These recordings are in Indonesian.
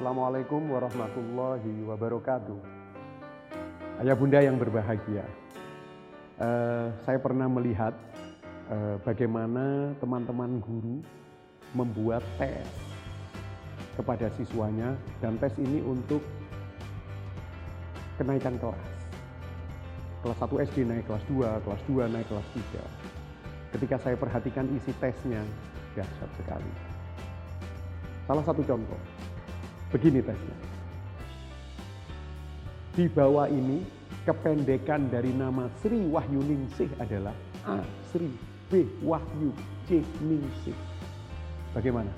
Assalamualaikum warahmatullahi wabarakatuh. Ayah bunda yang berbahagia, saya pernah melihat bagaimana teman-teman guru membuat tes kepada siswanya, dan tes ini untuk kenaikan kelas. Kelas 1 SD naik kelas 2, kelas 2 naik kelas 3. Ketika saya perhatikan isi tesnya, dahsyat sekali. Salah satu contoh, begini tesnya. Di bawah ini, kependekan dari nama Sri Wahyuningsih adalah A. Sri, B. Wahyu, C. Ningsih. Bagaimana?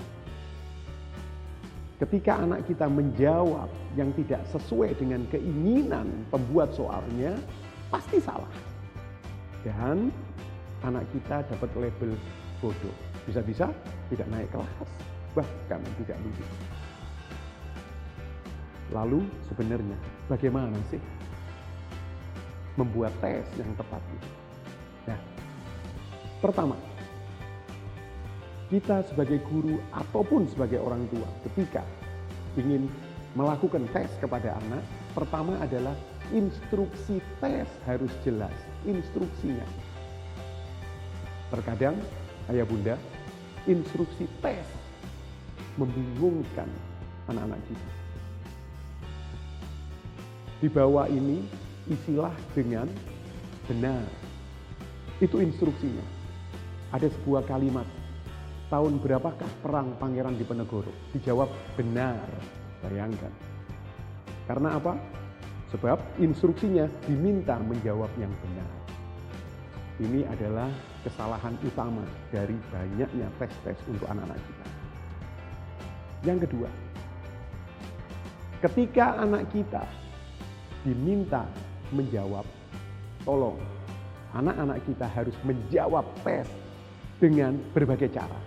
Ketika anak kita menjawab yang tidak sesuai dengan keinginan pembuat soalnya, pasti salah. Dan anak kita dapat label bodoh. Bisa-bisa tidak naik kelas, bahkan tidak lulus. Lalu sebenarnya bagaimana sih membuat tes yang tepat itu? Nah, pertama, kita sebagai guru ataupun sebagai orang tua ketika ingin melakukan tes kepada anak, pertama adalah instruksi tes harus jelas, instruksinya. Terkadang ayah bunda, instruksi tes membingungkan anak-anak kita. Di bawah ini isilah dengan benar. Itu instruksinya. Ada sebuah kalimat, tahun berapakah perang Pangeran Diponegoro? Dijawab benar. Bayangkan. Karena apa? Sebab instruksinya diminta menjawab yang benar. Ini adalah kesalahan utama dari banyaknya tes-tes untuk anak-anak kita. Yang kedua, ketika anak kita diminta menjawab, tolong anak-anak kita harus menjawab tes dengan berbagai cara.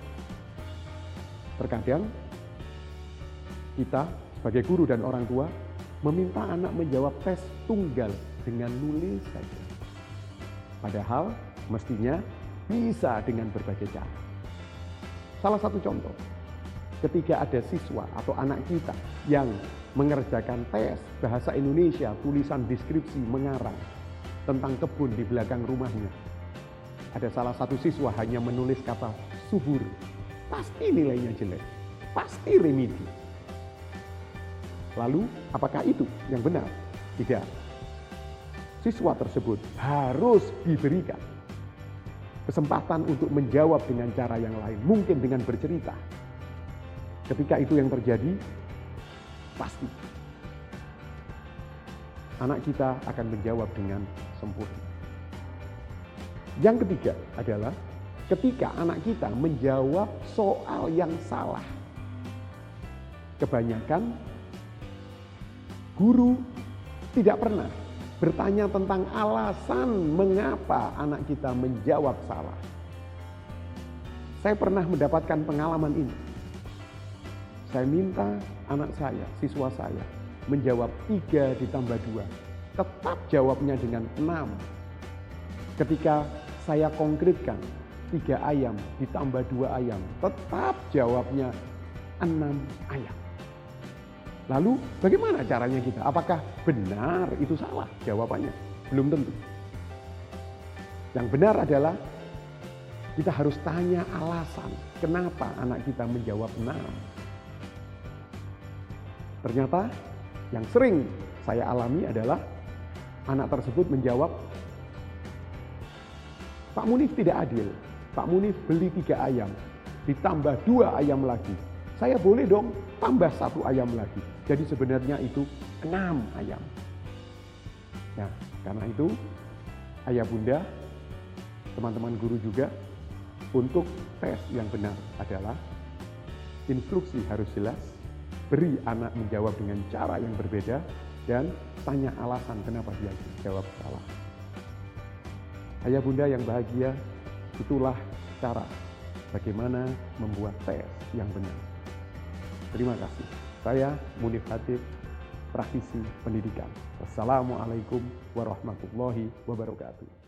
Terkadang kita sebagai guru dan orang tua meminta anak menjawab tes tunggal dengan nulis saja. Padahal mestinya bisa dengan berbagai cara. Salah satu contoh, ketika ada siswa atau anak kita yang mengerjakan tes bahasa Indonesia, tulisan deskripsi mengarang tentang kebun di belakang rumahnya. Ada salah satu siswa hanya menulis kata subur. Pasti nilainya jelek, pasti remedi. Lalu apakah itu yang benar? Tidak. Siswa tersebut harus diberikan kesempatan untuk menjawab dengan cara yang lain, mungkin dengan bercerita. Ketika itu yang terjadi, pasti anak kita akan menjawab dengan sempurna. Yang ketiga adalah ketika anak kita menjawab soal yang salah. Kebanyakan guru tidak pernah bertanya tentang alasan mengapa anak kita menjawab salah. Saya pernah mendapatkan pengalaman ini. Saya minta anak saya, siswa saya, menjawab 3 ditambah 2. Tetap jawabnya dengan 6. Ketika saya konkretkan 3 ayam ditambah 2 ayam, tetap jawabnya 6 ayam. Lalu bagaimana caranya kita? Apakah benar itu salah? Jawabannya belum tentu. Yang benar adalah kita harus tanya alasan kenapa anak kita menjawab 6. Ternyata yang sering saya alami adalah anak tersebut menjawab, Pak Munif tidak adil. Pak Munif beli 3 ayam, ditambah 2 ayam lagi. Saya boleh dong tambah 1 ayam lagi. Jadi sebenarnya itu 6 ayam. Nah, karena itu ayah bunda, teman-teman guru juga, untuk tes yang benar adalah instruksi harus jelas, beri anak menjawab dengan cara yang berbeda, dan tanya alasan kenapa dia jawab salah. Ayah bunda yang bahagia, itulah cara bagaimana membuat tes yang benar. Terima kasih. Saya Munif Hatib, praktisi pendidikan. Wassalamualaikum warahmatullahi wabarakatuh.